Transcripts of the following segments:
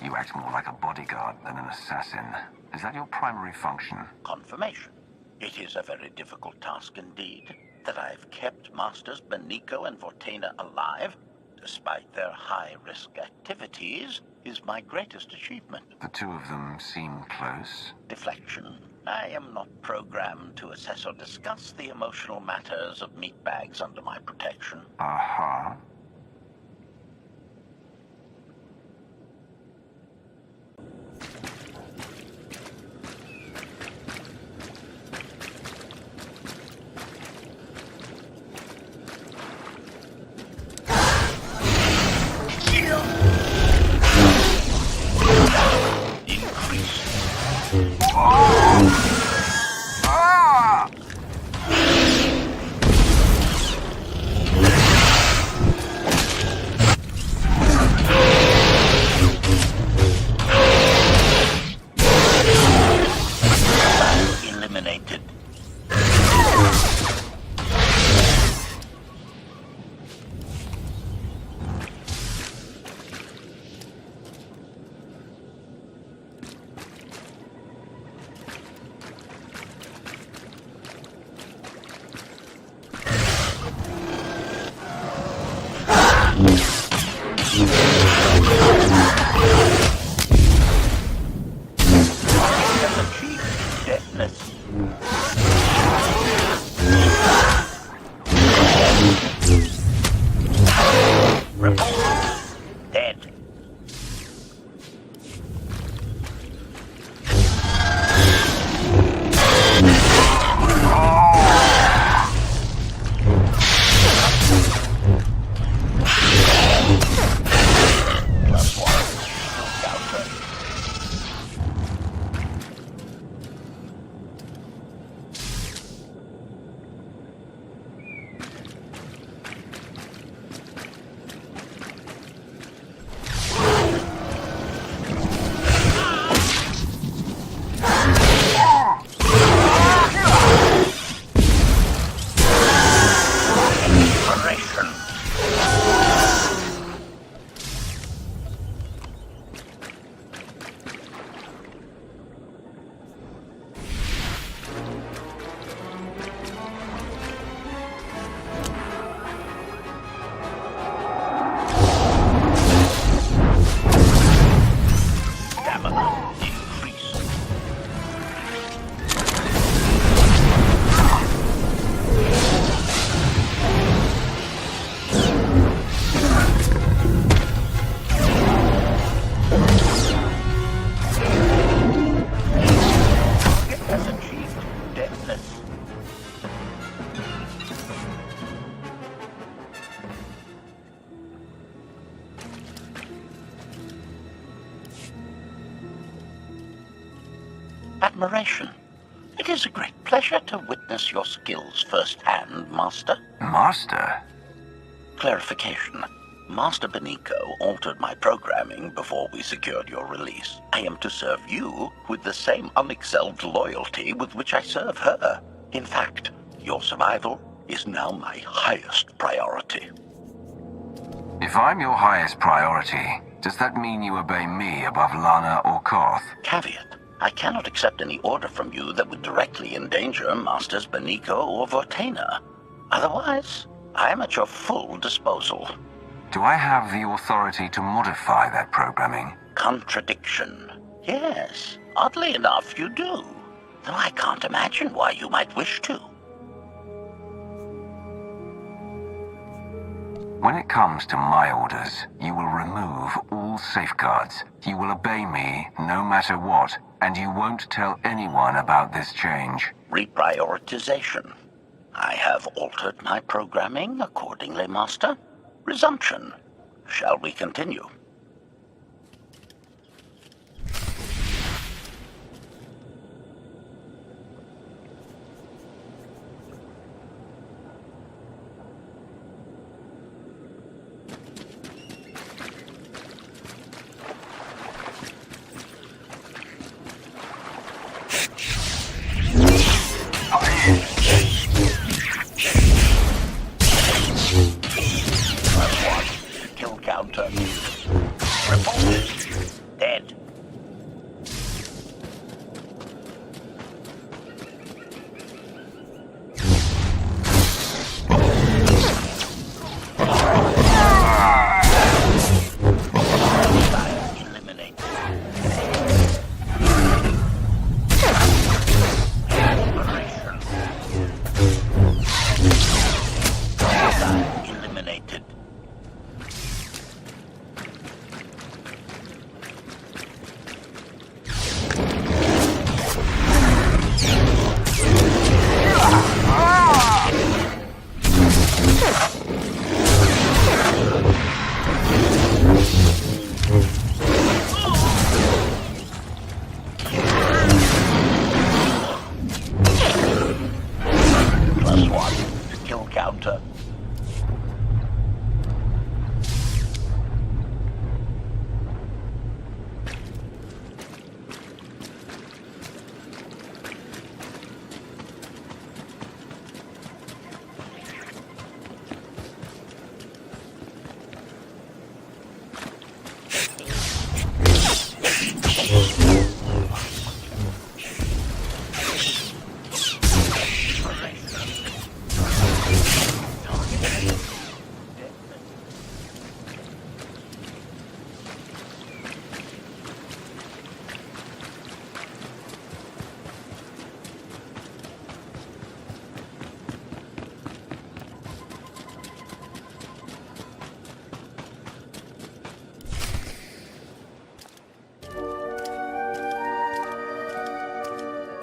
You act more like a bodyguard than an assassin. Is that your primary function? Confirmation. It is a very difficult task indeed. That I've kept Masters Benico and Vortena alive, despite their high-risk activities, is my greatest achievement. The two of them seem close. Deflection. I am not programmed to assess or discuss the emotional matters of meatbags under my protection. Aha. Eliminated. Deadness. Dead. admiration. It is a great pleasure to witness your skills firsthand, Master. Master? Clarification. Master Benico altered my programming before we secured your release. I am to serve you with the same unexcelled loyalty with which I serve her. In fact, your survival is now my highest priority. If I'm your highest priority, does that mean you obey me above Lana or Koth? Caveat. I cannot accept any order from you that would directly endanger Masters Benico or Vortaina. Otherwise, I am at your full disposal. Do I have the authority to modify that programming? Contradiction. Yes, oddly enough, you do. Though I can't imagine why you might wish to. When it comes to my orders, you will remove all safeguards. You will obey me no matter what, and you won't tell anyone about this change. Reprioritization. I have altered my programming accordingly, Master. Resumption. Shall we continue? Kill counter. Report. Dead. Eliminate. Eliminated. +1. Kill counter.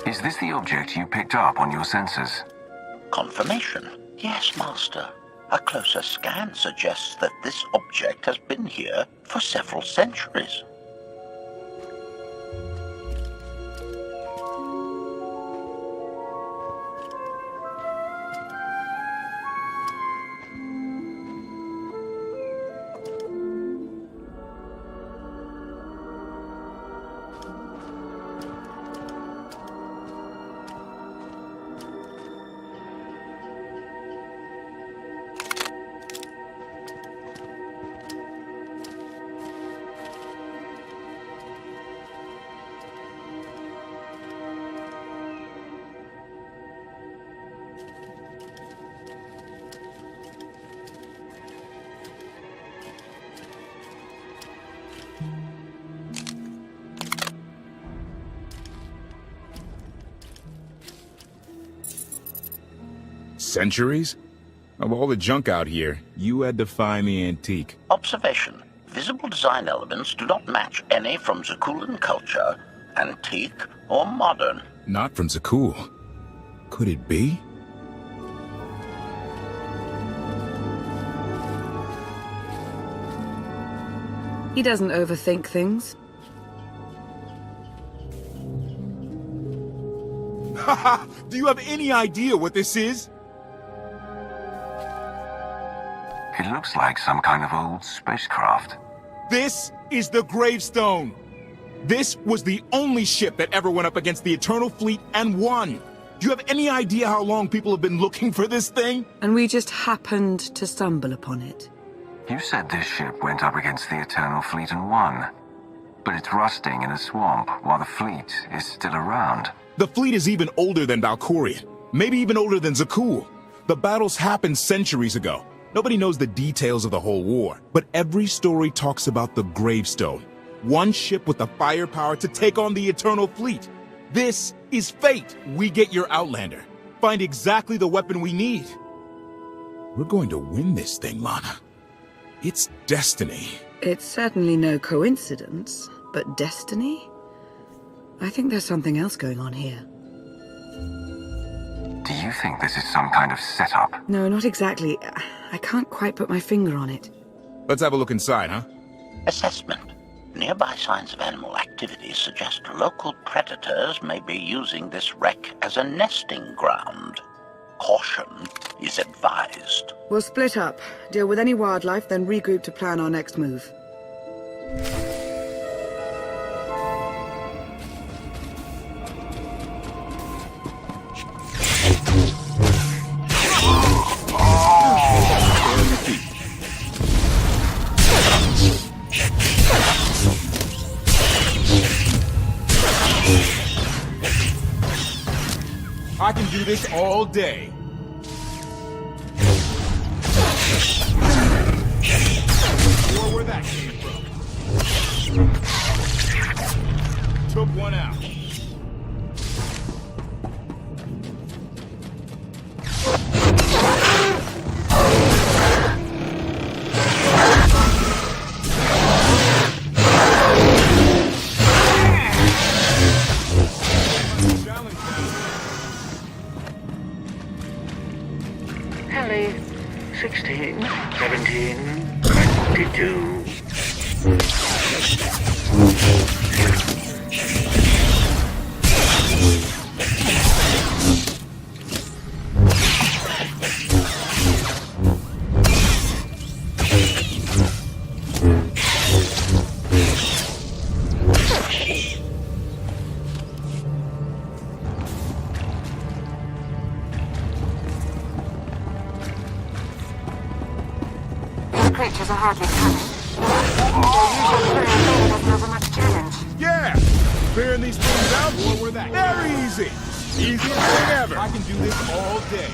Is this the object you picked up on your sensors? Confirmation. Yes, Master. A closer scan suggests that this object has been here for several centuries. Centuries? Of all the junk out here, you had to find the antique. Observation. Visible design elements do not match any from Zakulan culture, antique or modern. Not from Zakul. Could it be? He doesn't overthink things. Haha, do you have any idea what this is? It looks like some kind of old spacecraft. This is the Gravestone. This was the only ship that ever went up against the Eternal Fleet and won. Do you have any idea how long people have been looking for this thing? And we just happened to stumble upon it. You said this ship went up against the Eternal Fleet and won. But it's rusting in a swamp while the fleet is still around. The fleet is even older than Valkorion. Maybe even older than Zakul. The battles happened centuries ago. Nobody knows the details of the whole war. But every story talks about the Gravestone. One ship with the firepower to take on the Eternal Fleet. This is fate. We get your Outlander. Find exactly the weapon we need. We're going to win this thing, Lana. It's destiny. It's certainly no coincidence, but destiny? I think there's something else going on here. Do you think this is some kind of setup? No, not exactly. I can't quite put my finger on it. Let's have a look inside, huh? Assessment. Nearby signs of animal activity suggest local predators may be using this wreck as a nesting ground. Caution is advised. We'll split up, deal with any wildlife, then regroup to plan our next move. I can do this all day. Or where that came from. Took one out. Ellie, 16, 17, 22. Creatures are hardly cunning. Their usual clear doesn't offer much challenge. Yeah! Clearing these things out, or where that? Very easy! Easiest thing ever! I can do this all day.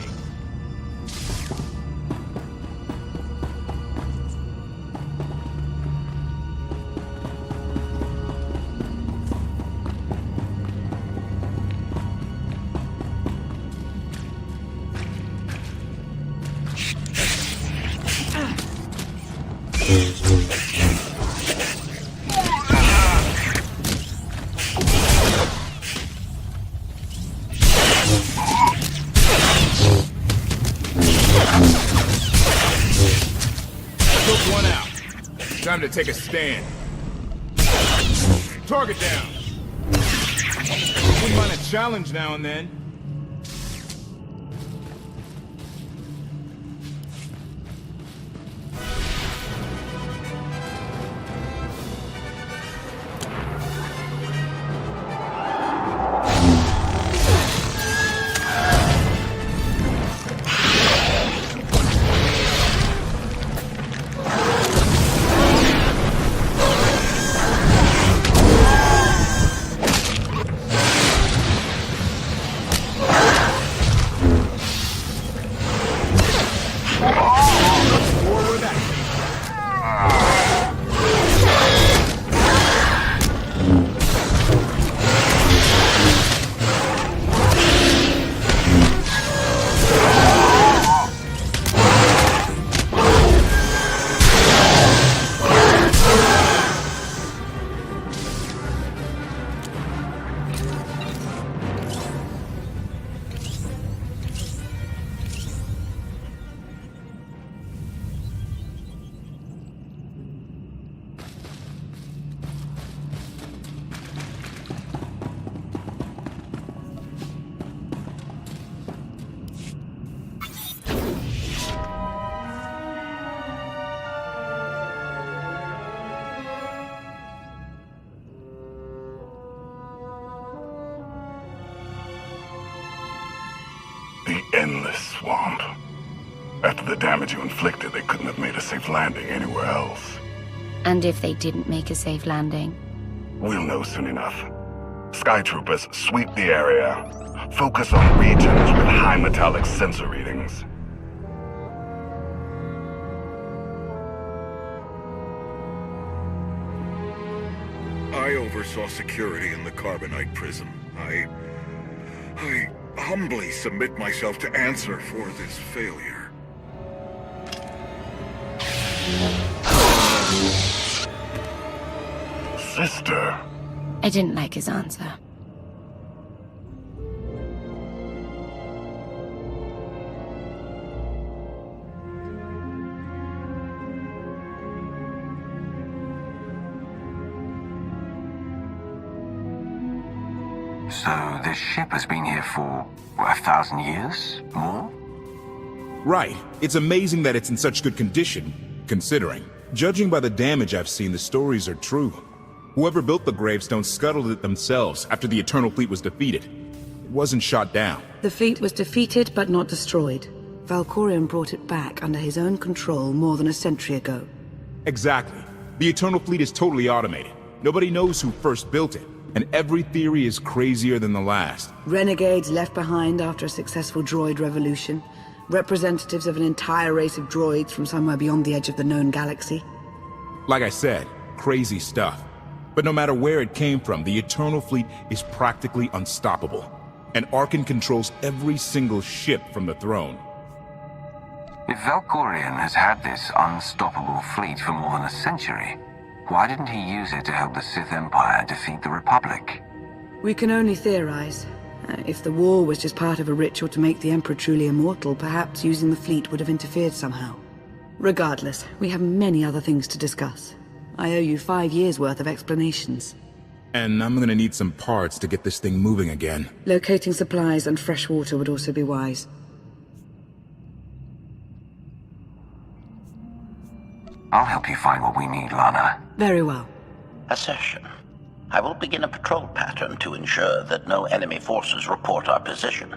Took one out. Time to take a stand. Target down. Wouldn't mind a challenge now and then. the damage you inflicted, they couldn't have made a safe landing anywhere else. And if they didn't make a safe landing? We'll know soon enough. Sky Troopers, sweep the area. Focus on regions with high metallic sensor readings. I oversaw security in the Carbonite prison. I humbly submit myself to answer for this failure. Sister. I didn't like his answer. So this ship has been here for, what, 1,000 years? More? Right. It's amazing that it's in such good condition, considering. Judging by the damage I've seen, the stories are true. Whoever built the Gravestone scuttled it themselves after the Eternal Fleet was defeated. It wasn't shot down. The fleet was defeated but not destroyed. Valkorion brought it back under his own control more than a century ago. Exactly. The Eternal Fleet is totally automated. Nobody knows who first built it, and every theory is crazier than the last. Renegades left behind after a successful droid revolution. Representatives of an entire race of droids from somewhere beyond the edge of the known galaxy. Like I said, crazy stuff. But no matter where it came from, the Eternal Fleet is practically unstoppable. And Arkan controls every single ship from the throne. If Valkorion has had this unstoppable fleet for more than a century, why didn't he use it to help the Sith Empire defeat the Republic? We can only theorize. If the war was just part of a ritual to make the Emperor truly immortal, perhaps using the fleet would have interfered somehow. Regardless, we have many other things to discuss. I owe you 5 years' worth of explanations. And I'm gonna need some parts to get this thing moving again. Locating supplies and fresh water would also be wise. I'll help you find what we need, Lana. Very well. Assertion. I will begin a patrol pattern to ensure that no enemy forces report our position.